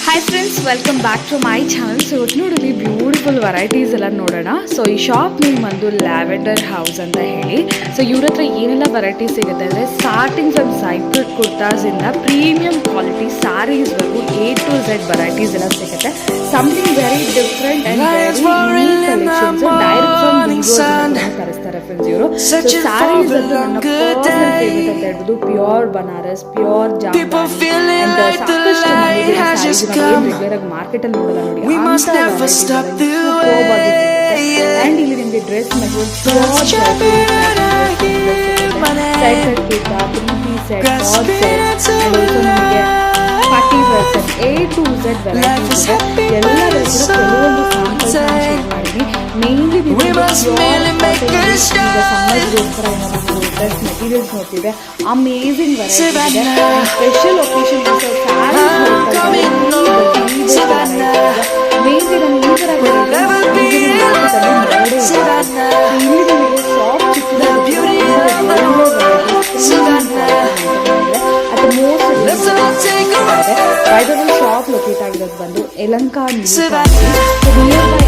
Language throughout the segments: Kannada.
Hi friends, welcome back to my channel. So ಇವತ್ತು ನೋಡಿ ಬ್ಯೂಟಿಫುಲ್ ವೆರೈಟೀಸ್ ಎಲ್ಲ ನೋಡೋಣ. ಸೊ ಈ ಶಾಪ್ ನೇಮ್ ಬಂದು ಲ್ಯಾವೆಂಡರ್ ಹೌಸ್ ಅಂತ ಹೇಳಿ. ಸೊ ಇವ್ರ ಹತ್ರ ಏನೆಲ್ಲ ವೆರೈಟೀಸ್ ಸಿಗುತ್ತೆ ಅಂದರೆ ಸ್ಟಾರ್ಟಿಂಗ್ ಫ್ರಮ್ ಸೈಕ್ರೆಡ್ ಕುರ್ತಾಸ್ ಇಂದ ಪ್ರೀಮಿಯಂ ಕ್ವಾಲಿಟಿ ಸ್ಯಾರೀಸ್ ವರೆಗೂ A to Z ವೆರೈಟೀಸ್ ಎಲ್ಲ ಸಿಗುತ್ತೆ. Something very different and very unique collections direct from ವಿವೋಸ್ ಅಂತ ಕರೆಸ್ತಾರೆ ಫ್ರೆಂಡ್ಸ್ ಇವರು. ಸೊ ಸ್ಯಾರೀಸ್ ಅಂತೂ ನನ್ನ ಪರ್ಸನಲ್ ಫೇವರೇಟ್ ಅಂತ ಹೇಳ್ಬೋದು. Pure Banaras, pure Jamdani and ಸಾಕಷ್ಟು ರೆಗ್ಯುಲರ್ ಆಗಿ ಮಾರ್ಕೆಟ್ ಅಲ್ಲಿ ನೋಡಲ್ಲ ನೋಡಿ ಅಂಡ್ ಇಲ್ಲಿ ನಿಮಗೆ dress party wear set A to Z varieties ಇದೆ. ಎಲ್ಲದರ ಕೂಡ ಕೆಲವೊಂದು ಸ್ಯಾಂಪಲ್ಸ್ ಮಾಡಿದ್ವಿ. ಮೇನ್ಲಿ ಸಮ್ಮರ್ಗೋಸ್ಕರ ಏನಾದರೂ ಡ್ರೆಸ್ ಮೆಟೀರಿಯಲ್ಸ್ ನೋಡ್ತಿದೆ. ಅಮೇಝಿಂಗ್ ವೆರೈಟೀಸ್ ಇದೆ. ಸ್ಪೆಷಲ್ ಒಕೇಶನ್ ಮೇನ್ಲಿ ನಾನು ಈ ಥರ ಶಾಪ್ ಲೊಕೇಟ್ ಆಗಿರೋದು ಬಂದು Yelahanka near by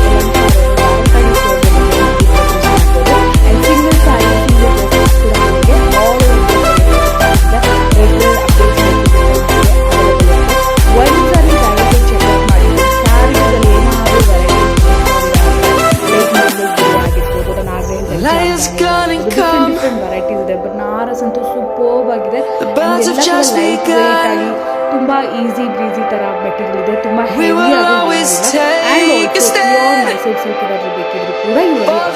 single sari ಒಂದ್ಸರಿ ಡೈರೆಕ್ಟ್ ಚೆಕ್ಔಟ್ ಮಾಡಿ ಸ್ಯಾರೀಸಲ್ಲಿ ಏನಾದರೂ ಡಿಫ್ರೆಂಟ್ ವೆರೈಟೀಸ್ ಇದೆ. ಬನಾರಸ್ ಅಂತೂ ಸೂಪರ್ಬ್ ಆಗಿದೆ. ತುಂಬಾ ಈಸಿ ಬ್ರೀಸಿ ತರ ಮೆಟೀರಿಯಲ್ ಇದೆ. ತುಂಬಾ ಹೆವಿ ಮೈಸೂರು ಸಿಲ್ಕ್ ಏನಾದರೂ ಬೇಕಿದ್ರು ಕೂಡ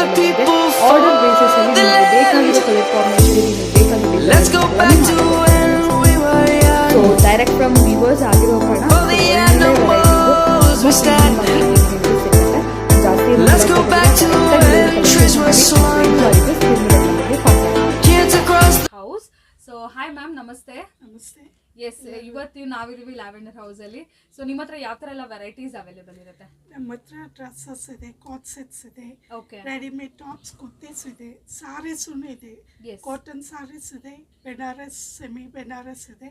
ಇವರಿಗೆ ಆರ್ಡರ್ ಬೇಸಿಸ್ ಅಲ್ಲಿ ನಿಮಗೆ ಬೇಕಾಗಿರೋ colour combination so direct from viewers ಆಗಿರೋ ಕಾರಣ ಹೌಸ್. ಸೊ ಹಾಯ್ ಮ್ಯಾಮ್, ನಮಸ್ತೆ. ನಮಸ್ತೆ. ಎಸ್, ಇವತ್ತು ನಾವಿದ್ದೀವಿ ಲ್ಯಾವೆಂಡರ್ ಹೌಸ್ ಅಲ್ಲಿ. ಸೊ ನಿಮ್ಮ ಹತ್ರ ಯಾವ ತರ ಎಲ್ಲ ವೆರೈಟೀಸ್ ಅವೈಲೇಬಲ್ ಇರುತ್ತೆ? ನಮ್ಮ ಹತ್ರ ಡ್ರೆಸ್ಸಸ್ ಇದೆ, ಕಾಟ್ ಸೆಟ್ಸ್ ಇದೆ, ರೆಡಿಮೇಡ್ ಟಾಪ್ಸ್ ಕುರ್ತೀಸ್ ಇದೆ, ಸಾರೀಸ್ ಇದೆ, ಕಾಟನ್ ಸಾರೀಸ್ ಇದೆ, ಬೆನಾರಸ್ ಸೆಮಿ ಬೆನಾರಸ್ ಇದೆ,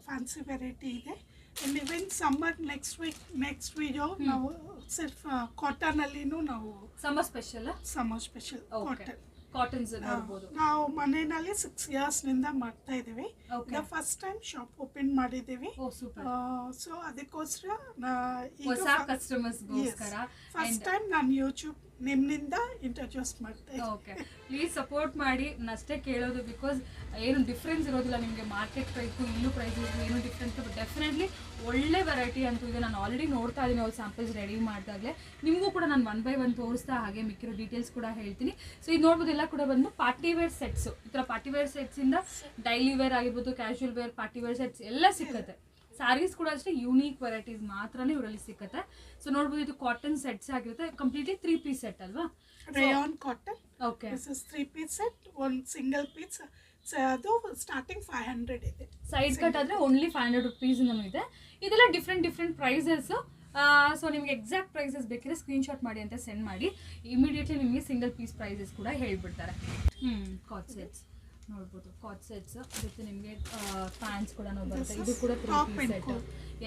ಫ್ಯಾನ್ಸಿ ವೆರೈಟಿ ಇದೆ. And even summer next video ನಾವು ಸಿರ್ಫ್ ಕಾಟನ್ ಅಲ್ಲಿನೂ ನಾವು ಸಮ್ಮರ್ ಸ್ಪೆಷಲ್ ಕಾಟನ್ಸ್ ನೋಡಬಹುದು. ನಾವು ಮನೆಯಲ್ಲಿ 6 years ನಿಂದ ಮಾಡ್ತಾ ಇದೀವಿ. ಫಸ್ಟ್ ಟೈಮ್ ಶಾಪ್ ಓಪನ್ ಮಾಡಿದೀವಿ. ಸೊ ಅದಕ್ಕೋಸ್ಕರ ಫಸ್ಟ್ ಟೈಮ್ ನಾನು ಯೂಟ್ಯೂಬ್ ನಿಮ್ಮಿಂದ ಇಂಟ್ರೊಡ್ಯೂಸ್ ಮಾಡ್ತಾ ಇದ್ದೀನಿ. ಪ್ಲೀಸ್ ಸಪೋರ್ಟ್ ಮಾಡಿ. ಅಷ್ಟೇ ಕೇಳೋದು, ಬಿಕಾಸ್ ಏನು ಡಿಫ್ರೆನ್ಸ್ ಇರೋದಿಲ್ಲ ನಿಮಗೆ. ಮಾರ್ಕೆಟ್ ಪ್ರೈಸು ಇಲ್ಲೂ ಪ್ರೈಸಸ್ ಏನು ಡಿಫ್ರೆನ್ಸ್, ಬಟ್ ಡೆಫಿನೆಟ್ಲಿ ಒಳ್ಳೆ ವೆರೈಟಿ ಅಂತೂ ಇದೆ. ನಾನು ಆಲ್ರೆಡಿ ನೋಡ್ತಾ ಇದ್ದೀನಿ ಅವ್ರು ಸ್ಯಾಂಪಲ್ಸ್ ರೆಡಿ ಮಾಡಿದಾಗಲೇ. ನಿಮಗೂ ಕೂಡ ನಾನು 1 by 1 ತೋರಿಸ್ತಾ ಹಾಗೆ ಮಿಕ್ಕಿರೋ ಡೀಟೇಲ್ಸ್ ಕೂಡ ಹೇಳ್ತೀನಿ. ಸೊ ಇದು ನೋಡ್ಬೋದು, ಎಲ್ಲ ಕೂಡ ಬಂದು ಪಾರ್ಟಿ ವೇರ್ ಸೆಟ್ಸ್. ಈ ಥರ ಪಾರ್ಟಿ ವೇರ್ ಸೆಟ್ಸಿಂದ ಡೈಲಿ ವೇರ್ ಆಗಿರ್ಬೋದು, casual wear, party wear sets ಎಲ್ಲ ಸಿಕ್ಕತ್ತೆ. ಸ್ಯಾರೀಸ್ ಕೂಡ ಅಷ್ಟೇ ಯೂನಿಕ್ ವೆರೈಟೀಸ್ ಮಾತ್ರನೇ ಇವರಲ್ಲಿ ಸಿಕ್ಕತ್ತೆ. ಸೊ ನೋಡ್ಬೋದು, ಇದು ಕಾಟನ್ ಸೆಟ್ಸ್ ಆಗಿರುತ್ತೆ. ಕಂಪ್ಲೀಟ್ಲಿ 3 piece ಸೆಟ್ ಅಲ್ವಾ? Rayon cotton. Okay, this is 3 piece set. ಒಂದು ಸಿಂಗಲ್ ಪೀಸ್ ಅದು ಸ್ಟಾರ್ಟಿಂಗ್ 500 ಇದೆ. ಸೈಡ್ ಕಟ್ ಆದ್ರೆ ಓನ್ಲಿ 500 rupees ಇದೆ. ಇದೆಲ್ಲ ಡಿಫ್ರೆಂಟ್ ಪ್ರೈಸಸ್. ಸೊ ನಿಮಗೆ ಎಕ್ಸಾಕ್ಟ್ ಪ್ರೈಸಸ್ ಬೇಕಿದ್ರೆ ಸ್ಕ್ರೀನ್ಶಾಟ್ ಮಾಡಿ ಅಂತ ಸೆಂಡ್ ಮಾಡಿ. ಇಮಿಡಿಯೇಟ್ಲಿ ನಿಮಗೆ ಸಿಂಗಲ್ ಪೀಸ್ ಪ್ರೈಸಸ್ ಕೂಡ ಹೇಳ್ಬಿಡ್ತಾರೆ. ಕಾಟ್ ಸೆಟ್ಸ್ ನೋಡ್ಬೋದು, ಕಾಟ್ ಸೆಟ್ಸ್ ಜೊತೆ ನಿಮಗೆ ಪ್ಯಾಂಟ್ಸ್ ಕೂಡ ಬರುತ್ತೆ. ಇದು ಕೂಡ 3 piece ಸೆಟ್.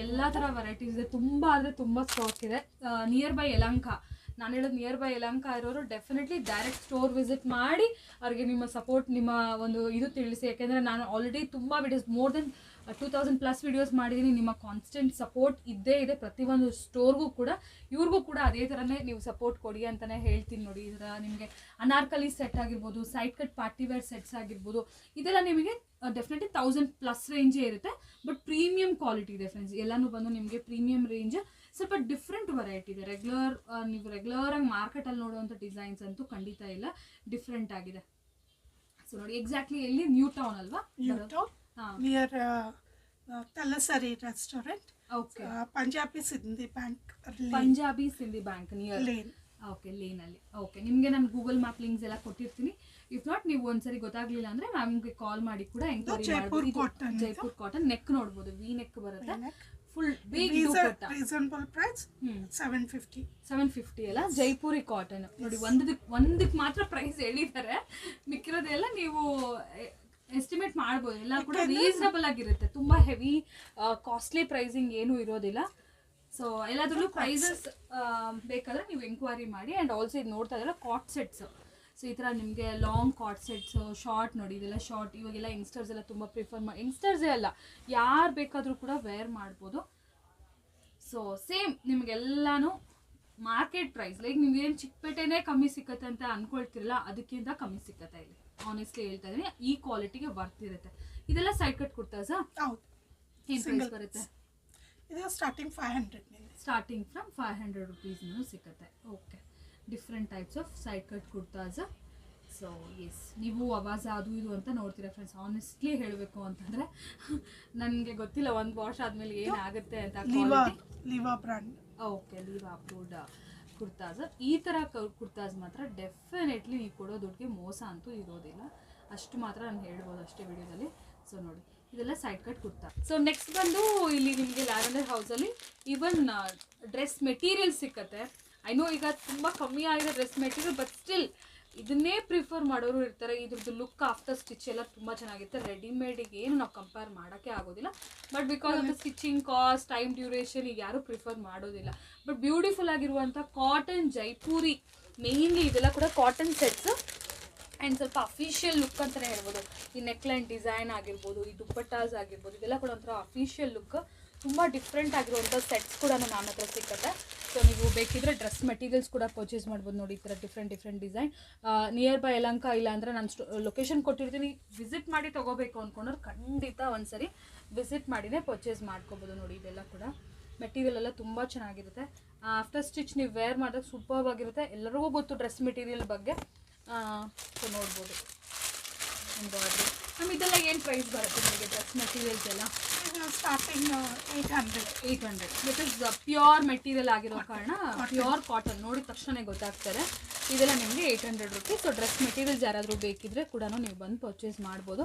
ಎಲ್ಲ ಥರ ವೆರೈಟೀಸ್ ಇದೆ. ತುಂಬ ಅಂದರೆ ತುಂಬ ಸ್ಟಾಕ್ ಇದೆ. ನಿಯರ್ ಬೈ ಯಲಹಂಕ, ನಾನು ಹೇಳೋದು ನಿಯರ್ ಬೈ ಯಲಹಂಕ ಇರೋರು ಡೆಫಿನೆಟ್ಲಿ ಡೈರೆಕ್ಟ್ ಸ್ಟೋರ್ ವಿಸಿಟ್ ಮಾಡಿ ಅವ್ರಿಗೆ ನಿಮ್ಮ ಸಪೋರ್ಟ್, ನಿಮ್ಮ ಒಂದು ಇದು ತಿಳಿಸಿ. ಯಾಕೆಂದರೆ ನಾನು ಆಲ್ರೆಡಿ ತುಂಬ ವಿಡಿಯೋಸ್, ಮೋರ್ ದೆನ್ 2000+ ವಿಡಿಯೋಸ್ ಮಾಡಿದ್ದೀನಿ. ನಿಮ್ಮ ಕಾನ್ಸ್ಟೆಂಟ್ ಸಪೋರ್ಟ್ ಇದ್ದೇ ಇದೆ ಪ್ರತಿಯೊಂದು ಸ್ಟೋರ್ಗೂ ಕೂಡ. ಇವ್ರಿಗೂ ಕೂಡ ಅದೇ ಥರನೇ ನೀವು ಸಪೋರ್ಟ್ ಕೊಡಿ ಅಂತಲೇ ಹೇಳ್ತೀನಿ. ನೋಡಿ, ಈ ಥರ ನಿಮಗೆ ಅನಾರ್ಕಲಿ ಸೆಟ್ ಆಗಿರ್ಬೋದು, side cut party wear sets ಆಗಿರ್ಬೋದು, ಇದೆಲ್ಲ ನಿಮಗೆ ಡೆಫಿನೆಟ್ಲಿ 1000+ ರೇಂಜೇ ಇರುತ್ತೆ. ಬಟ್ ಪ್ರೀಮಿಯಂ ಕ್ವಾಲಿಟಿ ಇದೆ ಫ್ರೆಂಡ್ಸ್. ಎಲ್ಲನೂ ಬಂದು ನಿಮಗೆ ಪ್ರೀಮಿಯಂ ರೇಂಜ್. ಸ್ವಲ್ಪ ಡಿಫ್ರೆಂಟ್ ವೆರೈಟಿ ಇದೆ. ನೀವು ರೆಗ್ಯುಲರ್ ಆಗಿ ಮಾರ್ಕೆಟಲ್ಲಿ ನೋಡುವಂಥ ಡಿಸೈನ್ಸ್ ಅಂತೂ ಖಂಡಿತ ಇಲ್ಲ, ಡಿಫ್ರೆಂಟ್ ಆಗಿದೆ. ಸೊ ನೋಡಿ, ಎಕ್ಸಾಕ್ಟ್ಲಿ ಎಲ್ಲಿ? ನ್ಯೂ ಟೌನ್ ಅಲ್ವಾ? Near Thalassery restaurant. Punjabi Sindhi bank near lane. Okay, ಲೇನಲ್ಲಿ. ಓಕೆ, ನಿಮಗೆ ನಾನು ಗೂಗಲ್ ಮ್ಯಾಪ್ ಲಿಂಕ್ಸ್ ಎಲ್ಲ ಕೊಟ್ಟಿರ್ತೀನಿ. ಇಫ್ ನಾಟ್ ನೀವು ಒಂದ್ಸರಿ ಗೊತ್ತಾಗ್ಲಿಲ್ಲ ಅಂದ್ರೆ ಮ್ಯಾಮ್ಗೆ ಕಾಲ್ ಮಾಡಿ ಕೂಡ ಎಂಕ್ವೈರಿ ಮಾಡ್ಬೋದು. ಜೈಪುರ್ ಕಾಟನ್. ನೆಕ್ ನೋಡ್ಬೋದು, ವಿ ನೆಕ್ ಬರುತ್ತೆ. Full big dupatta, reasonable price 750 ಅಲ್ಲ. ಜೈಪುರಿ ಕಾಟನ್ ನೋಡಿ, ಒಂದಕ್ಕೆ ಮಾತ್ರ ಪ್ರೈಸ್ ಹೇಳಿದ್ದಾರೆ. ಮಿಕ್ಕಿರೋದೆಲ್ಲ ನೀವು ಎಸ್ಟಿಮೇಟ್ ಮಾಡ್ಬೋದು, ಎಲ್ಲ ಕೂಡ ರೀಸನಬಲ್ ಆಗಿರುತ್ತೆ, ತುಂಬ ಹೆವಿ ಕಾಸ್ಟ್ಲಿ ಪ್ರೈಸಿಂಗ್ ಏನೂ ಇರೋದಿಲ್ಲ. ಸೊ ಎಲ್ಲಾದ್ರಲ್ಲೂ ಪ್ರೈಸಸ್ ಬೇಕಾದ್ರೆ ನೀವು ಎಂಕ್ವೈರಿ ಮಾಡಿ. ಆ್ಯಂಡ್ ಆಲ್ಸೋ ಇದು ನೋಡ್ತಾ ಇದ್ದಾರೆ ಕಾಟ್ ಸೆಟ್ಸ್. ಸೊ ಈ ಥರ ನಿಮಗೆ ಲಾಂಗ್ ಕಾಟ್ ಸೆಟ್ಸು, ಶಾರ್ಟ್ ನೋಡಿ ಇದೆಲ್ಲ ಶಾರ್ಟ್. ಇವಾಗೆಲ್ಲ ಯಂಗ್ಸ್ಟರ್ಸ್ ಎಲ್ಲ ತುಂಬ ಪ್ರಿಫರ್ ಮಾಡಿ, ಯಂಗ್ಸ್ಟರ್ಸೇ ಅಲ್ಲ ಯಾರು ಬೇಕಾದರೂ ಕೂಡ ವೇರ್ ಮಾಡ್ಬೋದು. ಸೊ ಸೇಮ್ ನಿಮಗೆಲ್ಲಾನು ಮಾರ್ಕೆಟ್ ಪ್ರೈಸ್, ಲೈಕ್ ನಿಮ್ಗೇನು ಚಿಕ್ಕಪೇಟೆನೇ ಕಮ್ಮಿ ಸಿಕ್ಕತ್ತೆ ಅಂತ ಅಂದ್ಕೊಳ್ತಿರಲ್ಲ, ಅದಕ್ಕಿಂತ ಕಮ್ಮಿ ಸಿಕ್ಕತ್ತೆ ಇಲ್ಲಿ. ಆನೆಸ್ಟ್ಲಿ ಹೇಳ್ತಾ ಇದ್ದೀನಿ, ಈ ಕ್ವಾಲಿಟಿಗೆ ವರ್ತ್ ಇರುತ್ತೆ. ಇದೆಲ್ಲ ಸೈಡ್ ಕಟ್ ಕುರ್ತಾಸಾ? ಹೌದು. ಏನು ಪ್ರೈಸ್ ಬರುತ್ತೆ? ಇದು ಸ್ಟಾರ್ಟಿಂಗ್ 500, ಸ್ಟಾರ್ಟಿಂಗ್ ಫ್ರಮ್ 500 ರುಪೀಸ್ನೂ ಸಿಗುತ್ತೆ. Okay, different types of side cut kurtas. So yes, ನೀವು ಅವಾಜ ಅದು ಇದು ಅಂತ ನೋಡ್ತೀರಾ ಫ್ರೆಂಡ್ಸ್. ಆನೆಸ್ಟ್ಲಿ ಹೇಳಬೇಕು ಅಂತಂದರೆ ನನಗೆ ಗೊತ್ತಿಲ್ಲ ಒಂದು ವಾಶ್ ಆದಮೇಲೆ ಏನಾಗುತ್ತೆ ಅಂತ. ಲಿವಾ ಬ್ರ್ಯಾಂಡ್. Okay, ಲಿವಾ approved kurtas. ಈ ಥರ ಕುರ್ತಾಸ್ ಮಾತ್ರ ಡೆಫಿನೆಟ್ಲಿ ನೀವು ಕೊಡೋ ದುಡ್ಡಿಗೆ ಮೋಸ ಅಂತೂ ಇರೋದಿಲ್ಲ, ಅಷ್ಟು ಮಾತ್ರ ನಾನು ಹೇಳ್ಬೋದು ಅಷ್ಟೇ ವಿಡಿಯೋದಲ್ಲಿ. ಸೊ ನೋಡಿ ಇದೆಲ್ಲ side cut kurta. So next ಬಂದು ಇಲ್ಲಿ ನಿಮಗೆ ಲ್ಯಾವೆಂಡರ್ ಹೌಸಲ್ಲಿ ಈವನ್ ಡ್ರೆಸ್ ಮೆಟೀರಿಯಲ್ ಸಿಕ್ಕತ್ತೆ. ಐ ನೋ ಈಗ ತುಂಬ ಕಮ್ಮಿ ಆಗಿದೆ ಡ್ರೆಸ್ ಮೆಟೀರಿಯಲ್, ಬಟ್ ಸ್ಟಿಲ್ ಇದನ್ನೇ ಪ್ರಿಫರ್ ಮಾಡೋರು ಇರ್ತಾರೆ. ಇದ್ರದ್ದು ಲುಕ್ ಆಫ್ಟರ್ ಸ್ಟಿಚ್ ಎಲ್ಲ ತುಂಬ ಚೆನ್ನಾಗಿರುತ್ತೆ. ರೆಡಿಮೇಡಿಗೆ ಏನು ನಾವು ಕಂಪೇರ್ ಮಾಡೋಕ್ಕೆ ಆಗೋದಿಲ್ಲ, but because of the stitching cost, time duration ಈಗ ಯಾರೂ ಪ್ರಿಫರ್ ಮಾಡೋದಿಲ್ಲ. ಬಟ್ ಬ್ಯೂಟಿಫುಲ್ ಆಗಿರುವಂಥ ಕಾಟನ್ ಜೈಪುರಿ, ಮೇಯ್ನ್ಲಿ ಇದೆಲ್ಲ ಕೂಡ ಕಾಟನ್ ಸೆಟ್ಸ್ ಆ್ಯಂಡ್ ಸ್ವಲ್ಪ ಅಫಿಷಿಯಲ್ ಲುಕ್ ಅಂತಲೇ ಹೇಳ್ಬೋದು. ಈ ನೆಕ್ಲೈನ್ ಡಿಸೈನ್ ಆಗಿರ್ಬೋದು, ಈ ದುಪ್ಪಟ್ಟಾಸ್ ಆಗಿರ್ಬೋದು, ಇದೆಲ್ಲ ಕೂಡ ಒಂಥರ ಅಫಿಷಿಯಲ್ ಲುಕ್. ತುಂಬ ಡಿಫ್ರೆಂಟ್ ಆಗಿರುವಂಥ ಸೆಟ್ಸ್ ಕೂಡ ನನ್ನ ಹತ್ರ ಸಿಕ್ಕತ್ತೆ. ಸೊ ನೀವು ಬೇಕಿದ್ರೆ ಡ್ರೆಸ್ ಮೆಟೀರಿಯಲ್ಸ್ ಕೂಡ ಪರ್ಚೇಸ್ ಮಾಡ್ಬೋದು. ನೋಡಿ ಈ ಥರ different design. Near by Yelahanka ಇಲ್ಲ ಅಂದರೆ ನಾನು ಲೊಕೇಶನ್ ಕೊಟ್ಟಿರ್ತೀನಿ, ವಿಸಿಟ್ ಮಾಡಿ ತೊಗೋಬೇಕು ಅಂದ್ಕೊಂಡ್ರೆ ಖಂಡಿತ ಒಂದ್ಸರಿ ವಿಸಿಟ್ ಮಾಡಿನೇ ಪರ್ಚೇಸ್ ಮಾಡ್ಕೋಬೋದು. ನೋಡಿ ಇದೆಲ್ಲ ಕೂಡ ಮೆಟೀರಿಯಲ್ ಎಲ್ಲ ತುಂಬ ಚೆನ್ನಾಗಿರುತ್ತೆ. ಆಫ್ಟರ್ ಸ್ಟಿಚ್ ನೀವು ವೇರ್ ಮಾಡಿದಾಗ ಸೂಪರ್ಬ್ ಆಗಿರುತ್ತೆ. ಎಲ್ಲರಿಗೂ ಗೊತ್ತು ಡ್ರೆಸ್ ಮೆಟೀರಿಯಲ್ ಬಗ್ಗೆ. ಸೊ ನೋಡ್ಬೋದು ಎಂಬ್ರಾಯ್ಡ್ರಿ. ಮ್ಯಾಮ್ ಇದೆಲ್ಲ ಏನು ಪ್ರೈಸ್ ಬರುತ್ತೆ ನಿಮಗೆ ಡ್ರೆಸ್ ಮೆಟೀರಿಯಲ್ಸ್ ಎಲ್ಲ? Starting 800. Bit is pure material ಆಗಿರೋ ಕಾರಣ ಪ್ಯೂರ್ ಕಾಟನ್ ನೋಡಿದ ತಕ್ಷಣ ಗೊತ್ತಾಗ್ತಾರೆ. ಇದೆಲ್ಲ ನಿಮಗೆ 800 ರುಪೀಸ್. ಸೊ ಡ್ರೆಸ್ ಮೆಟೀರಿಯಲ್ಸ್ ಯಾರಾದರೂ ಬೇಕಿದ್ರೆ ಕೂಡ ನೀವು ಬಂದು ಪರ್ಚೇಸ್ ಮಾಡ್ಬೋದು.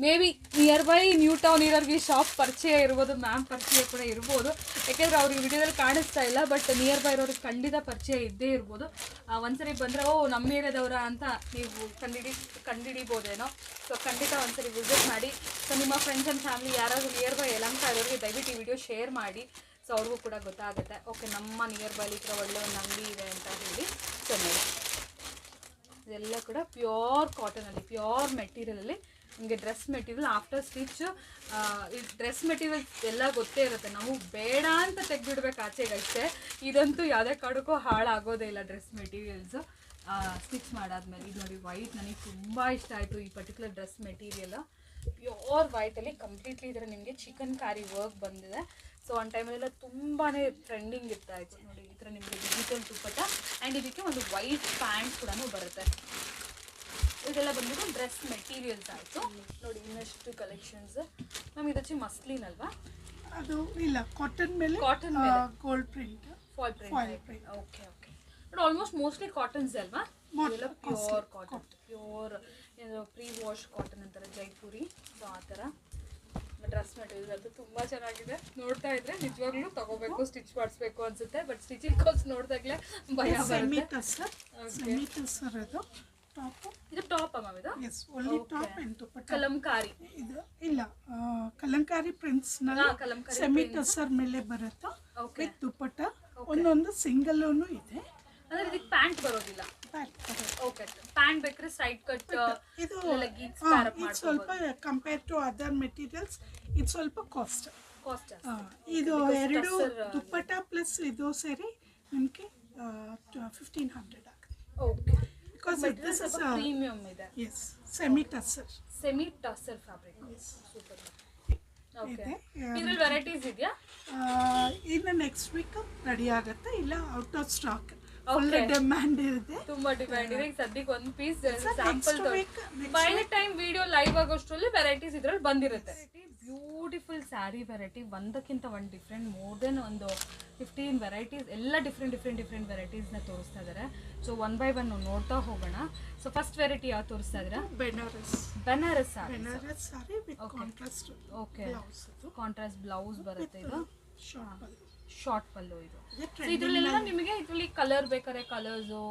May be near by new town ಇರೋರಿಗೆ ಶಾಪ್ ಪರಿಚಯ ಇರ್ಬೋದು, ಮ್ಯಾಮ್ ಪರಿಚಯ ಕೂಡ ಇರ್ಬೋದು, ಯಾಕೆಂದರೆ ಅವ್ರಿಗೆ ವಿಡಿಯೋದಲ್ಲಿ ಕಾಣಿಸ್ತಾ ಇಲ್ಲ. ಬಟ್ ನಿಯರ್ ಬೈ ಇರೋರಿಗೆ ಖಂಡಿತ ಪರಿಚಯ ಇದ್ದೇ ಇರ್ಬೋದು. ಒಂದ್ಸರಿ ಬಂದರೆ ನಮ್ಮ ಏರಿಯಾದವರ ಅಂತ ನೀವು ಕಂಡಿಡಿಬೋದೇನೋ. ಸೊ ಖಂಡಿತ ಒಂದ್ಸರಿ ವಿಸಿಟ್ ಮಾಡಿ. ಸೊ ನಿಮ್ಮ ಫ್ರೆಂಡ್ಸ್ ಆ್ಯಂಡ್ ಫ್ಯಾಮಿಲಿ ಯಾರಾದರೂ ನಿಯರ್ ಬೈ ಯಲಹಂಕ ಇರೋರಿಗೆ ದಯವಿಟ್ಟು ಈ ವಿಡಿಯೋ ಶೇರ್ ಮಾಡಿ. ಸೊ ಅವ್ರಿಗೂ ಕೂಡ ಗೊತ್ತಾಗುತ್ತೆ, ಓಕೆ ನಮ್ಮ ನಿಯರ್ ಬೈಲಿ ಈ ಥರ ಒಳ್ಳೆ ಒಂದು ಅಂಗಡಿ ಇದೆ ಅಂತ ಹೇಳಿ. ಸೊ ನೋಡಿ ಇದೆಲ್ಲ ಕೂಡ ಪ್ಯೂರ್ ಕಾಟನಲ್ಲಿ, ಪ್ಯೂರ್ ಮೆಟೀರಿಯಲಲ್ಲಿ ನಿಮಗೆ ಡ್ರೆಸ್ ಮೆಟೀರಿಯಲ್ ಆಫ್ಟರ್ ಸ್ಟಿಚ್. ಈ ಡ್ರೆಸ್ ಮೆಟೀರಿಯಲ್ ಎಲ್ಲ ಗೊತ್ತೇ ಇರುತ್ತೆ, ನಾವು ಬೇಡ ಅಂತ ತೆಗೆದಿಡ್ಬೇಕು ಆಚೆಗಷ್ಟೇ. ಇದಂತೂ ಯಾವುದೇ ಕಾರಣಕ್ಕೂ ಹಾಳಾಗೋದೇ ಇಲ್ಲ ಡ್ರೆಸ್ ಮೆಟೀರಿಯಲ್ಸು ಸ್ಟಿಚ್ ಮಾಡಾದ್ಮೇಲೆ. ಇದು ನೋಡಿ ವೈಟ್, ನನಗೆ ತುಂಬ ಇಷ್ಟ ಆಯಿತು ಈ ಪರ್ಟಿಕ್ಯುಲರ್ ಡ್ರೆಸ್ ಮೆಟೀರಿಯಲ್. ಪ್ಯೂರ್ ವೈಟಲ್ಲಿ ಕಂಪ್ಲೀಟ್ಲಿ ಇದರ ನಿಮಗೆ ಚಿಕನ್ ಕಾರಿ ವರ್ಕ್ ಬಂದಿದೆ. ಸೊ ಒಂದು ಟೈಮಲ್ಲೆಲ್ಲ ತುಂಬಾ ಟ್ರೆಂಡಿಂಗ್ ಇರ್ತಾ ಇತ್ತು. ನೋಡಿ ಈ ಥರ ನಿಮಗೆ ಡಿಜಿಟಲ್ ದುಪ್ಪಟ್ಟ ಆ್ಯಂಡ್ ಇದಕ್ಕೆ ಒಂದು ವೈಟ್ ಪ್ಯಾಂಟ್ ಕೂಡ ಬರುತ್ತೆ. ಇದೆಲ್ಲ ಬಂದ್ಬಿಟ್ಟು ಡ್ರೆಸ್ ಮೆಟೀರಿಯಲ್ಸ್ ಆಯಿತು. ನೋಡಿ ಇನ್ನಷ್ಟು ಕಲೆಕ್ಷನ್ಸ್. ಮ್ಯಾಮ್ ಇದಚ್ಚಿ ಮಸ್ಲಿನ್ ಅಲ್ವಾ? ಅದು ಇಲ್ಲ, ಕಾಟನ್ ಮೇಲೆ gold print, foil print. Okay but almost mostly cottons ಅಲ್ವಾ? ಇದೆಲ್ಲ pure cotton, pure pre wash cotton ಅಂತಾರೆ ಜೈಪುರಿ. ಸೊ ಆ ಥರ ಡ್ರೆಸ್ ಮೆಟೀರಿಯಲ್ ಅದು ತುಂಬ ಚೆನ್ನಾಗಿದೆ. ನೋಡ್ತಾ ಇದ್ರೆ ನಿಜವಾಗ್ಲೂ ತಗೋಬೇಕು, ಸ್ಟಿಚ್ ಮಾಡಿಸ್ಬೇಕು ಅನ್ಸುತ್ತೆ. ಬಟ್ ಸ್ಟಿಚಿಂಗ್ ಕಾಸ್ಟ್ ನೋಡಿದಾಗಲೇ ಭಯ ಬರುತ್ತೆ. ಇದು ಟಾಪ್ ಮ್ಯಾಮ್? ಇದು ಎಸ್, ಓನ್ಲಿ ಟಾಪ್ ಅಂಡ್ ದುಪ್ಪಟ್ಟ. ಕಲಂಕಾರಿ ಇದು ಇಲ್ಲ, ಕಲಂಕಾರಿ ಪ್ರಿಂಟ್ಸ್ ಸೆಮಿ ಟಸರ್ ಮೇಲೆ ಬರುತ್ತೆ ವಿತ್ ದುಪ್ಪಟ್ಟ. ಒಂದೊಂದು ಸಿಂಗಲ್ಲೂ ಇದೆ. ಅಂದ್ರೆ ಇದಕ್ಕೆ ಪ್ಯಾಂಟ್ ಬರೋದಿಲ್ಲ? ಓಕೆ, ಪ್ಯಾಂಟ್ ಬೇಕಾದ್ರೆ ಸೈಡ್ ಕಟ್ ಇದು ಸ್ವಲ್ಪ ಕಂಪೇರ್ ಟು ಅದರ್ ಮೆಟೀರಿಯಲ್ಸ್ ಇದು ಸ್ವಲ್ಪ ಕಾಸ್ಟ್. ಇದು ಎರಡು ದುಪ್ಪಟ್ಟ ಪ್ಲಸ್ ಇದು ಸೇರಿ ನಿಮಗೆ 1500 ಆಗುತ್ತೆ. Okay, because this is a premium ಇದೆ. Yes, semi tussar fabric. Super. Okay, ಇದರಲ್ಲಿ ವೆರೈಟೀಸ್ ಇದೆಯಾ? ಇನ್ನು ನೆಕ್ಸ್ಟ್ ವೀಕ್ ರೆಡಿ ಆಗುತ್ತೆ, ಇಲ್ಲ ಔಟ್ ಆಫ್ ಸ್ಟಾಕ್. ಒಳ್ಳೆ ಡಿಮ್ಯಾಂಡ್ ಇದೆ, ತುಂಬಾ ಡಿಮ್ಯಾಂಡ್ ಇದೆ. ಈಗ ಸದ್ಯಕ್ಕೆ ಒಂದು piece sample by the time video live ಆಗೋಷ್ಟರಲ್ಲಿ ವೆರೈಟೀಸ್ ಇದ್ರಲ್ಲಿ ಬಂದಿರುತ್ತೆ. ಬ್ಯೂಟಿಫುಲ್ ಸ್ಯಾರಿ ವೆರೈಟಿ, ಒಂದಕ್ಕಿಂತ ಒಂದು ಡಿಫ್ರೆಂಟ್, ಮೋರ್ ದೆನ್ ಒಂದು 15 ವೆರೈಟೀಸ್, ಎಲ್ಲ ಡಿಫ್ರೆಂಟ್ ವೆರೈಟೀಸ್ನ ತೋರಿಸ್ತಾ ಇದ್ದಾರೆ. ಸೊ ಒನ್ ಬೈ ಒನ್ ನೋಡ್ತಾ ಹೋಗೋಣ. ಸೊ ಫಸ್ಟ್ ವೆರೈಟಿ ಯಾವ್ದು ತೋರಿಸ್ತಾ ಇದ್ದೀರಾ? Benaras sari with contrast. Okay, contrast blouse ಬರುತ್ತೆ. ಇದು ಶಾರ್ಟ್ ಪಲ್ಲು. ಇದು ಇದರಲ್ಲೆಲ್ಲ ನಿಮಗೆ ಇದರಲ್ಲಿ ಕಲರ್ ಬೇಕಾದ್ರೆ ಕಲರ್ಸು,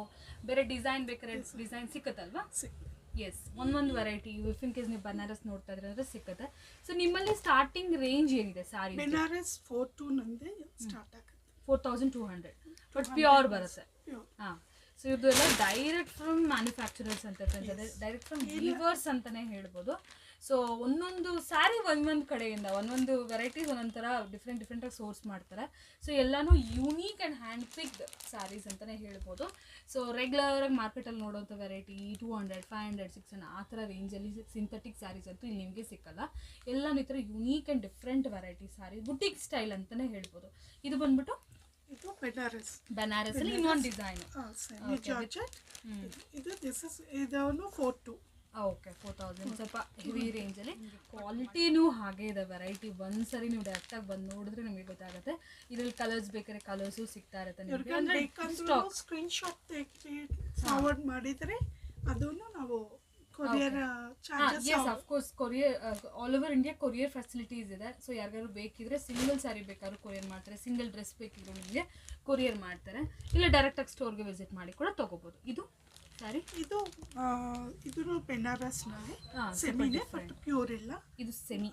ಬೇರೆ ಡಿಸೈನ್ ಬೇಕಾದ್ರೆ ಡಿಸೈನ್ ಸಿಕ್ಕತ್ತಲ್ವಾ? ಎಸ್ ಒಂದೊಂದು ವೆರೈಟಿ ಇಫ್ ಇನ್ ಕೇಸ್ ನೀವು ಬನಾರಸ್ ನೋಡ್ತಾ ಇದ್ರೆ ಅಂದ್ರೆ ಸಿಕ್ಕತ್ತೆ. ಸೊ ನಿಮ್ಮಲ್ಲಿ ಸ್ಟಾರ್ಟಿಂಗ್ ರೇಂಜ್ ಏನಿದೆ ಸಾರಿ? ಬೆನಾರಸ್ 4 ನಂದೇ ಸ್ಟಾರ್ಟ್ ಆಗುತ್ತೆ, 4200 ಬಟ್ ಪ್ಯೂರ್ ಬರುತ್ತೆ. ಹಾಂ, ಸೊ ಇದೆಲ್ಲ ಡೈರೆಕ್ಟ್ ಫ್ರಮ್ ಮ್ಯಾನುಫ್ಯಾಕ್ಚರರ್ಸ್ ಅಂತ ಡೈರೆಕ್ಟ್ ಫ್ರಮ್ ವೀವರ್ಸ್ ಅಂತಾನೆ ಹೇಳ್ಬೋದು. ಸೊ ಒಂದೊಂದು ಸ್ಯಾರಿ ಒಂದೊಂದು ಕಡೆಯಿಂದ ಒಂದೊಂದು ವೆರೈಟೀಸ್ ಒಂದೊಂದು ಥರ ಡಿಫ್ರೆಂಟಾಗಿ ಸೋರ್ಸ್ ಮಾಡ್ತಾರೆ. ಸೊ ಎಲ್ಲನೂ unique and hand picked sarees ಅಂತಲೇ ಹೇಳ್ಬೋದು. ಸೊ ರೆಗ್ಯುಲರಾಗಿ ಮಾರ್ಕೆಟಲ್ಲಿ ನೋಡೋಂಥ ವೆರೈಟಿ 200, 500, 600 ಆ ಥರ ರೇಂಜಲ್ಲಿ ಸಿಂಥೆಟಿಕ್ ಸ್ಯಾರೀಸ್ ಅಂತೂ ಇಲ್ಲಿ ನಿಮಗೆ ಸಿಕ್ಕಲ್ಲ. ಎಲ್ಲನೂ ಈ ಥರ unique and different variety sari, boutique style ಅಂತಲೇ ಹೇಳ್ಬೋದು. ಇದು ಬಂದ್ಬಿಟ್ಟು ಇದು ಬನಾರಸ್ ಅಲ್ಲಿ ಇನ್ನೊಂದು ಡಿಸೈನ್. ಇದನ್ನು 42. ಓಕೆ, 4000 ಸ್ವಲ್ಪ ಹೆವಿ ರೇಂಜಲ್ಲಿ. ಕ್ವಾಲಿಟಿನೂ ಹಾಗೆ ಇದೆ. ವೆರೈಟಿ ಒಂದ್ಸರಿ ನೀವು ಡೈರೆಕ್ಟಾಗಿ ಬಂದು ನೋಡಿದ್ರೆ ನಿಮಗೆ ಗೊತ್ತಾಗುತ್ತೆ. ಇದರಲ್ಲಿ ಕಲರ್ಸ್ ಬೇಕಾದ್ರೆ ಕಲರ್ಸು ಸಿಗ್ತಾ ಇರುತ್ತೆ ನಿಮಗೆ. ಸ್ಕ್ರೀನ್ ಶಾಟ್ ತೆಗೆದು ಫಾರ್ವರ್ಡ್ ಮಾಡಿದರೆ ಅದನ್ನು ನಾವು courier charges, yes of course courier all over India courier facilities ಇದೆ. ಸೊ ಯಾರಿಗಾದ್ರು ಬೇಕಿದ್ರೆ ಸಿಂಗಲ್ ಸ್ಯಾರಿ ಬೇಕಾದ್ರೂ ಕೊರಿಯರ್ ಮಾಡ್ತಾರೆ, ಸಿಂಗಲ್ ಡ್ರೆಸ್ ಬೇಕಿದ್ರು ನಿಮಗೆ ಕೊರಿಯರ್ ಮಾಡ್ತಾರೆ, ಇಲ್ಲ ಡೈರೆಕ್ಟಾಗಿ ಸ್ಟೋರ್ಗೆ ವಿಸಿಟ್ ಮಾಡಿ ಕೂಡ ತೊಗೋಬೋದು. ಇದು ಸ್ಯಾರಿ ಇದು ಬೆನಾರಸ್ನಲ್ಲಿ ಸೆಮಿನೇ ಬಟ್ ಪ್ಯೂರ್ ಇಲ್ಲ. ಇದು semi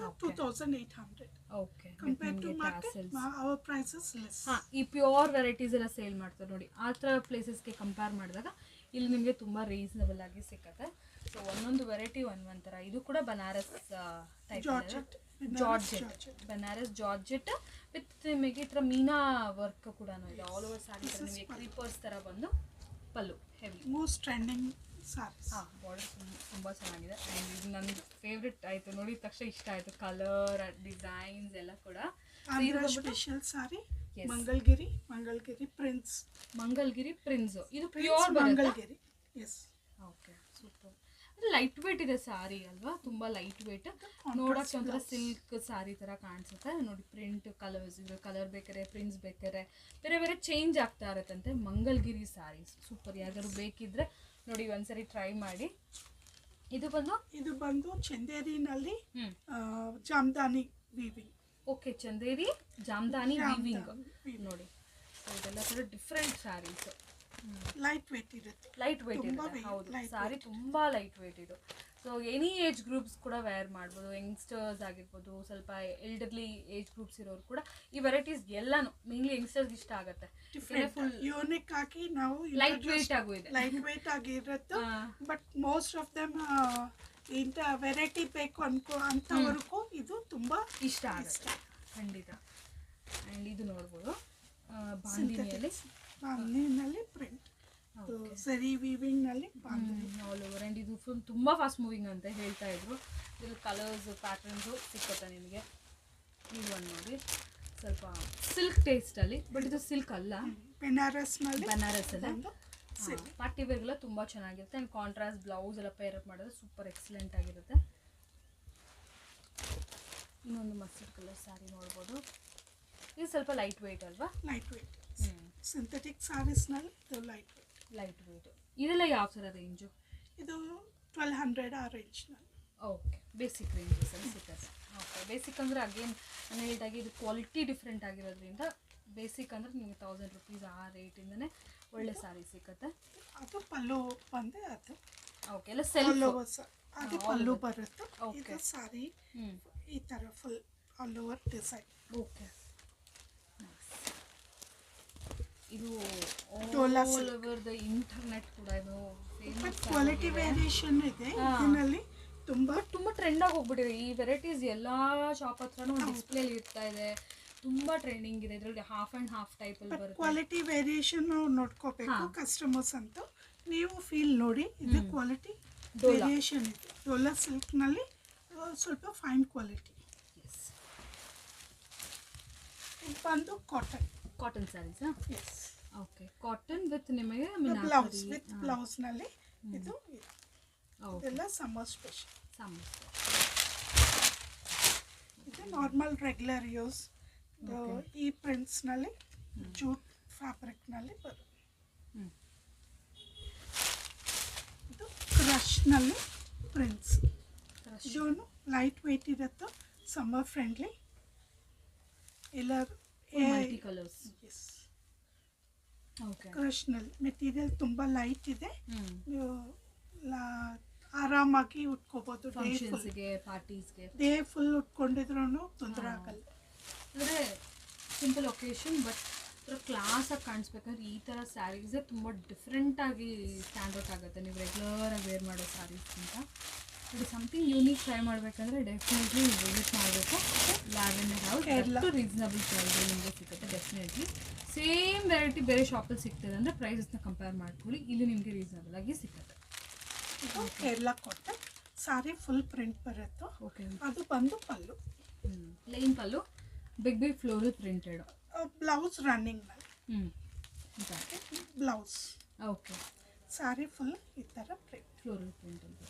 2800. Okay, compare to market our prices less. ಹಾಂ, ಈ ಪ್ಯೂರ್ ವೆರೈಟೀಸ್ ಎಲ್ಲ ಸೇಲ್ ಮಾಡ್ತಾರೆ ನೋಡಿ, ಆ ಥರ ಪ್ಲೇಸಸ್ಗೆ ಕಂಪೇರ್ ಮಾಡಿದಾಗ ಇಲ್ಲಿ ನಿಮಗೆ ತುಂಬ ರೀಸನಬಲ್ ಆಗಿ ಸಿಕ್ಕತ್ತೆ. ಸೊ ಒಂದೊಂದು ವೆರೈಟಿ ಒಂದೊಂದು ಥರ. ಇದು ಕೂಡ Banaras type, georgette, Banaras georgette with ನಿಮಗೆ ಈ ಥರ ಮೀನಾ ವರ್ಕ್ ಕೂಡ ಇದೆ. ಆಲ್ ಓವರ್ ಸ್ಯಾರಿ ನಿಮಗೆ ಕ್ರೀಪರ್ಸ್ ಥರ ಬಂದು pallu heavy. Most trending sarees. ಹಾಂ, ಬಾರ್ಡರ್ ತುಂಬ ಚೆನ್ನಾಗಿದೆ. ಆ್ಯಂಡ್ ಇದು ನನ್ನ ಫೇವ್ರೆಟ್ ಆಯಿತು, ನೋಡಿದ ತಕ್ಷಣ ಇಷ್ಟ ಆಯಿತು. ಕಲರ್ ಡಿಸೈನ್ಸ್ ಎಲ್ಲ ಕೂಡ. Special sari Mangalgiri prints. Mangalgiri prints, ಇದು pure Mangalgiri. Yes, okay, super. Light weight ಇದೆ ಸಾರಿ ಅಲ್ವಾ, ತುಂಬ ಲೈಟ್ ವೇಟ್. ನೋಡೋಕ್ಕೆ ಒಂಥರ ಸಿಲ್ಕ್ ಸಾರಿ ಥರ ಕಾಣಿಸುತ್ತೆ ನೋಡಿ. ಪ್ರಿಂಟ್ ಕಲರ್ಸ್, ಇದು ಕಲರ್ ಬೇಕಾರೆ ಪ್ರಿಂಟ್ಸ್ ಬೇಕಾರೆ ಬೇರೆ ಬೇರೆ ಚೇಂಜ್ ಆಗ್ತಾ ಇರುತ್ತಂತೆ. ಮಂಗಲ್ಗಿರಿ ಸಾರೀಸ್ ಸೂಪರ್. ಯಾವ್ದಾದ್ರು ಬೇಕಿದ್ರೆ ನೋಡಿ ಒಂದ್ಸರಿ ಟ್ರೈ ಮಾಡಿ. ಇದು ಬಂದು ಚಂದೇರಿನಲ್ಲಿ Jamdani weaving. Okay, Chanderi Jamdani weaving ನೋಡಿ. ಇದೆಲ್ಲ ಥರ ಡಿಫ್ರೆಂಟ್ ಸ್ಯಾರೀಸ್. ಲೈಟ್ ವೇಟ್ ಇರುತ್ತೆ. ಹೌದು, ಸಾರಿ ತುಂಬ ಲೈಟ್ ವೇಟ್ ಇದು. ಸೊ ಎನಿ ಏಜ್ ಗ್ರೂಪ್ಸ್ ಕೂಡ ವೇರ್ ಮಾಡ್ಬೋದು. ಯಂಗ್ಸ್ಟರ್ಸ್ ಆಗಿರ್ಬೋದು, ಸ್ವಲ್ಪ ಎಲ್ಡರ್ಲಿ ಏಜ್ ಗ್ರೂಪ್ಸ್ ಇರೋರು ಕೂಡ ಈ ವೆರೈಟೀಸ್ ಎಲ್ಲಾನು ಮೇನ್ಲಿ ಯಂಗ್ಸ್ಟರ್ಸ್ ಇಷ್ಟ ಆಗುತ್ತೆ. ಫುಲ್ ಯೂನಿಕ್ ಆಗಿ ನಾವು ಲೈಟ್ ವೇಟ್ ಆಗೂ ಇದೆ, ಲೈಟ್ ವೇಟ್ ಆಗಿರುತ್ತೆ. ಬಟ್ ಮೋಸ್ಟ್ ಆಫ್ ದಮ್ ಇಂಥ ವೆರೈಟಿ ಬೇಕು ಅಂತವರೆಗೂ ಇದು ತುಂಬ ಇಷ್ಟ ಆಗುತ್ತೆ ಖಂಡಿತ. ಆ್ಯಂಡ್ ಇದು ನೋಡ್ಬೋದು ಬಾಂದಿನಿಯಲ್ಲಿ ಪ್ರಿಂಟ್, ಸರಿ ವೀವಿಂಗ್ ನಲ್ಲಿ ಆಲ್ ಓವರ್. ಆ್ಯಂಡ್ ಇದು ಫುಲ್ ತುಂಬ ಫಾಸ್ಟ್ ಮೂವಿಂಗ್ ಅಂತ ಹೇಳ್ತಾ ಇದ್ರು. ಇದ್ರ ಕಲರ್ಸ್ ಪ್ಯಾಟರ್ನ್ಸು ಸಿಕ್ಕುತ್ತೆ ನಿಮಗೆ. ಇದು ಒಂದು ನೋಡಿ, ಸ್ವಲ್ಪ ಸಿಲ್ಕ್ ಟೇಸ್ಟಲ್ಲಿ, ಬಟ್ ಇದು ಸಿಲ್ಕ್ ಅಲ್ಲ, ಬನಾರಸ್ ಅಲ್ಲ. ಪಾರ್ಟಿ ವೇರ್ಗೆಲ್ಲ ತುಂಬ ಚೆನ್ನಾಗಿರುತ್ತೆ. ಆ್ಯಂಡ್ ಕಾಂಟ್ರಾಸ್ಟ್ ಬ್ಲೌಸ್ ಎಲ್ಲ ಪೇರ್ ಅಪ್ ಮಾಡಿದ್ರೆ ಸೂಪರ್ ಎಕ್ಸಲೆಂಟ್ ಆಗಿರುತ್ತೆ. ಇನ್ನೊಂದು ಮಸ್ಟರ್ಡ್ ಕಲರ್ ಸ್ಯಾರಿ ನೋಡ್ಬೋದು. ಇದು ಸ್ವಲ್ಪ ಲೈಟ್ ವೇಟ್ ಅಲ್ವಾ? ಲೈಟ್ ವೇಟ್ ಸಿಂಥೆಟಿಕ್ ಸ್ಯಾರೀಸ್ನಲ್ಲಿ ಇದು ಲೈಟ್ ವೇಟ್. ಇದೆಲ್ಲ ಯಾವ ಥರ ರೇಂಜು? ಇದು 1200 ಆ ರೇಂಜ್ನಲ್ಲಿ. ಓಕೆ, ಬೇಸಿಕ್ ರೇಂಜಸಲ್ಲಿ ಸಿಗುತ್ತೆ. ಓಕೆ, ಬೇಸಿಕ್ ಅಂದರೆ ಅಗೇನ್ ನಾನು ಹೇಳಿದಾಗೆ ಇದು ಕ್ವಾಲಿಟಿ ಡಿಫ್ರೆಂಟ್ ಆಗಿರೋದ್ರಿಂದ ಬೇಸಿಕ್ ಅಂದರೆ ನಿಮಗೆ 1000 ರೂಪೀಸ್ ಆ ರೇಟಿಂದನೇ ಒಳ್ಳೆ ಸ್ಯಾರಿ ಸಿಗುತ್ತೆ. ಅದು ಪಲ್ಲು ಬಂದೆ ಅದು. ಓಕೆ, ಎಲ್ಲ ಸೆಲ್ಫ್ ಅದು ಪಲ್ಲು ಬರುತ್ತೆ. ಓಕೆ, ಸಾರಿ ಈ ಥರ full all over design. Okay, ಇದು ಆಲ್ ಓವರ್ ದ ಇಂಟರ್ನೆಟ್ ಕೂಡ ಇದು ಫೇಮಸ್. ಕ್ವಾಲಿಟಿ ವೇರಿಯೇಷನ್ ಇದೆ ಇದರಲ್ಲಿ. ತುಂಬ ಟ್ರೆಂಡಾಗಿ ಹೋಗ್ಬಿಟ್ಟಿದೆ ಈ ವೆರೈಟೀಸ್. ಎಲ್ಲ ಶಾಪ್ ಹತ್ರನೂ ಡಿಸ್ಪ್ಲೇಲಿ ಇರ್ತಾ ಇದೆ. ತುಂಬ ಟ್ರೆಂಡಿಂಗ್ ಇದೆ. ಇದರಲ್ಲಿ ಹಾಫ್ ಆ್ಯಂಡ್ ಹಾಫ್ ಟೈಪಲ್ಲಿ ಬರುತ್ತೆ. ಕ್ವಾಲಿಟಿ ವೇರಿಯೇಷನ್ ನೋಡ್ಕೋಬೇಕು ಕಸ್ಟಮರ್ಸ್ ಅಂತ. ನೀವು ಫೀಲ್ ನೋಡಿ, ಇದು ಕ್ವಾಲಿಟಿ ವೇರಿಯೇಷನ್ ಇದೆ. ಡೋಲಾ ಸಿಲ್ಕ್ನಲ್ಲಿ ಸ್ವಲ್ಪ ಫೈನ್ ಕ್ವಾಲಿಟಿ. ಇದು ಬಂದು cotton sarees. Yes, okay, cotton with ನಿಮಗೆ ಬ್ಲೌಸ್ನಲ್ಲಿ ಇದು ಇದೆಲ್ಲ ಸಮ್ಮರ್ ಸ್ಪೆಷಲ್. ಇದು ನಾರ್ಮಲ್ ರೆಗ್ಯುಲರ್ ಯೂಸ್. ಈ ಪ್ರಿಂಟ್ಸ್ನಲ್ಲಿ ಜೂಟ್ ಫ್ಯಾಬ್ರಿಕ್ನಲ್ಲಿ ಬರುತ್ತೆ. ಇದು ಕ್ರಶ್ನಲ್ಲಿ ಪ್ರಿಂಟ್ಸ್. ಇದು ಲೈಟ್ ವೇಟ್ ಇರುತ್ತೆ, ಸಮ್ಮರ್ ಫ್ರೆಂಡ್ಲಿ. ಎಲ್ಲ ಕಲರ್ಸ್. ಕ್ರಶ್ನಲ್ಲಿ ಮೆಟೀರಿಯಲ್ ತುಂಬ ಲೈಟ್ ಇದೆ. ಆರಾಮಾಗಿ ಉಟ್ಕೋಬೋದು. ಫಂಕ್ಷನ್ಸ್ಗೆ, ಪಾರ್ಟೀಸ್ಗೆ, ಡೇ ಫುಲ್ ಉಟ್ಕೊಂಡಿದ್ರು ತೊಂದರೆ ಆಗಲ್ಲ. ಅಂದರೆ ಸಿಂಪಲ್ ಒಕೇಶನ್ ಬಟ್ ಕ್ಲಾಸಾಗಿ ಕಾಣಿಸ್ಬೇಕಂದ್ರೆ ಈ ಥರ ಸ್ಯಾರೀಸೇ ತುಂಬ ಡಿಫ್ರೆಂಟಾಗಿ ಸ್ಟ್ಯಾಂಡ್ ಔಟ್ ಆಗುತ್ತೆ ನೀವು ರೆಗ್ಯುಲರಾಗಿ ವೇರ್ ಮಾಡೋ ಸ್ಯಾರೀಸ್ಗಿಂತ. ಇದು ಸಮಥಿಂಗ್ ಯೂನಿಕ್ ಟ್ರೈ ಮಾಡಬೇಕಂದ್ರೆ ಡೆಫಿನೆಟ್ಲಿ ನೀವು ವಿಸಿಟ್ ಮಾಡಬೇಕು. ಲ್ಯಾವೆಂಡರ್ ಹೌಸ್ ರೀಸನಬಲ್ ಪ್ರೈಸ್ ನಿಮಗೆ ಸಿಗುತ್ತೆ ಡೆಫಿನೆಟ್ಲಿ. ಸೇಮ್ ವೆರೈಟಿ ಬೇರೆ ಶಾಪಲ್ಲಿ ಸಿಗ್ತದೆ ಅಂದರೆ ಪ್ರೈಸಸ್ನ ಕಂಪೇರ್ ಮಾಡ್ಕೊಳ್ಳಿ, ಇಲ್ಲಿ ನಿಮಗೆ ರೀಸನಬಲ್ ಆಗಿ ಸಿಗುತ್ತೆ. Kerala cotton sari full print ಬರುತ್ತೆ. ಓಕೆ, ಅದು ಬಂದು pallu, plain pallu, big floral printed. Blouse running blouse. Okay, sari full ಈ ಥರ ಪ್ರಿಂಟ್, ಫ್ಲೋರಲ್ ಪ್ರಿಂಟ್ ಅಂತ.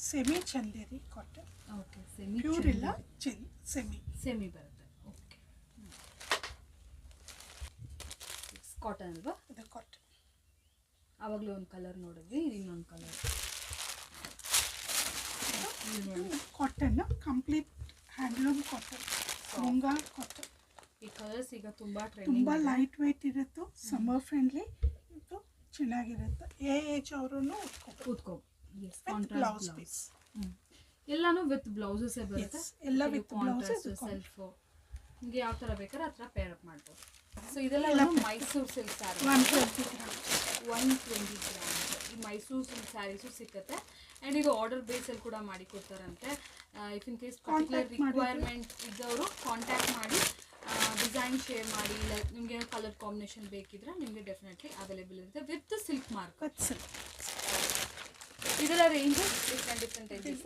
Semi Chanderi cotton. Okay, semi pure ಇಲ್ಲ, ಸೆಮಿ ಬರುತ್ತೆ. ಓಕೆ, ಕಾಟನ್ ಅಲ್ವಾ? ಇದು ಕಾಟನ್. ಆವಾಗಲೂ ಒಂದು ಕಲರ್ ನೋಡಿದ್ವಿ, ಇನ್ನೊಂದು colour. Cotton complete handloom cotton, Munga cotton. ಈ ಕಲರ್ಸ್ ಈಗ ತುಂಬ ತುಂಬ ಲೈಟ್ ವೆಯ್ಟ್ ಇರುತ್ತೆ, ಸಮ್ಮರ್ ಫ್ರೆಂಡ್ಲಿ, ಇದು ಚೆನ್ನಾಗಿರುತ್ತೆ. ಏಜ್ ಅವರು ಕೂತ್ಕೋ. ಬ್ಲೌಸ್ ಪೀಸ್ ಎಲ್ಲಾನು ವಿತ್ ಬ್ಲೌಸಸ್ ಬರುತ್ತೆ. ಎಲ್ಲ ವಿತ್ ಬ್ಲೌಸ್, ಸೆಲ್ಫ್ ನಿಮಗೆ ಯಾವ ಥರ ಬೇಕಾದ್ರೆ ಆ ಥರ ಪೇರ್ ಅಪ್ ಮಾಡ್ಬೋದು. ಸೊ ಇದೆಲ್ಲ Mysuru silk sari, 120 gram. 120 grams. ಈ ಮೈಸೂರು ಸಿಲ್ಕ್ ಸ್ಯಾರೀಸು ಸಿಗುತ್ತೆ ಆ್ಯಂಡ್ ಇದು ಆರ್ಡರ್ ಬೇಸಲ್ಲಿ ಕೂಡ ಮಾಡಿ ಕೊಡ್ತಾರಂತೆ. If in case particular requirement ಇದ್ದವರು ಕಾಂಟ್ಯಾಕ್ಟ್ ಮಾಡಿ ಡಿಸೈನ್ ಶೇರ್ ಮಾಡಿ, ಇಲ್ಲ ನಿಮಗೆ ಕಲರ್ ಕಾಂಬಿನೇಷನ್ ಬೇಕಿದ್ರೆ ನಿಮಗೆ ಡೆಫಿನೆಟ್ಲಿ ಅವೈಲೇಬಲ್ ಇರುತ್ತೆ ವಿತ್ ಸಿಲ್ಕ್ ಮಾರ್ಕ್. ಇದೆಲ್ಲ ರೇಂಜಸ್ ಡಿಫ್ರೆಂಟ್ ರೇಂಜಸ್,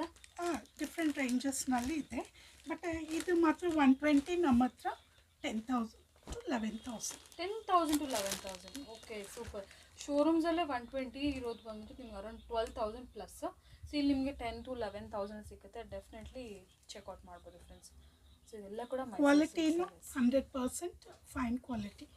ಡಿಫ್ರೆಂಟ್ ರೇಂಜಸ್ನಲ್ಲಿ ಇದೆ. ಬಟ್ ಇದು ಮಾತ್ರ 120, ನಮ್ಮ ಹತ್ರ 10,000 to 11,000. 10,000 to 11,000. Okay, super. ಶೋರೂಮ್ಸಲ್ಲೇ 120 ಇರೋದು ಬಂದ್ಬಿಟ್ಟು ನಿಮ್ಗೆ ಅರೌಂಡ್ 12,000 ಪ್ಲಸ್. ಸೊ ಇಲ್ಲಿ ನಿಮಗೆ 10 to 11,000 ಸಿಗುತ್ತೆ. ಡೆಫಿನೆಟ್ಲಿ ಚೆಕ್ಔಟ್ ಮಾಡ್ಬೋದು ಫ್ರೆಂಡ್ಸ್. ಸೊ ಇದೆಲ್ಲ ಕೂಡ ಕ್ವಾಲಿಟಿನೂ 100% ಫೈನ್ ಕ್ವಾಲಿಟಿ.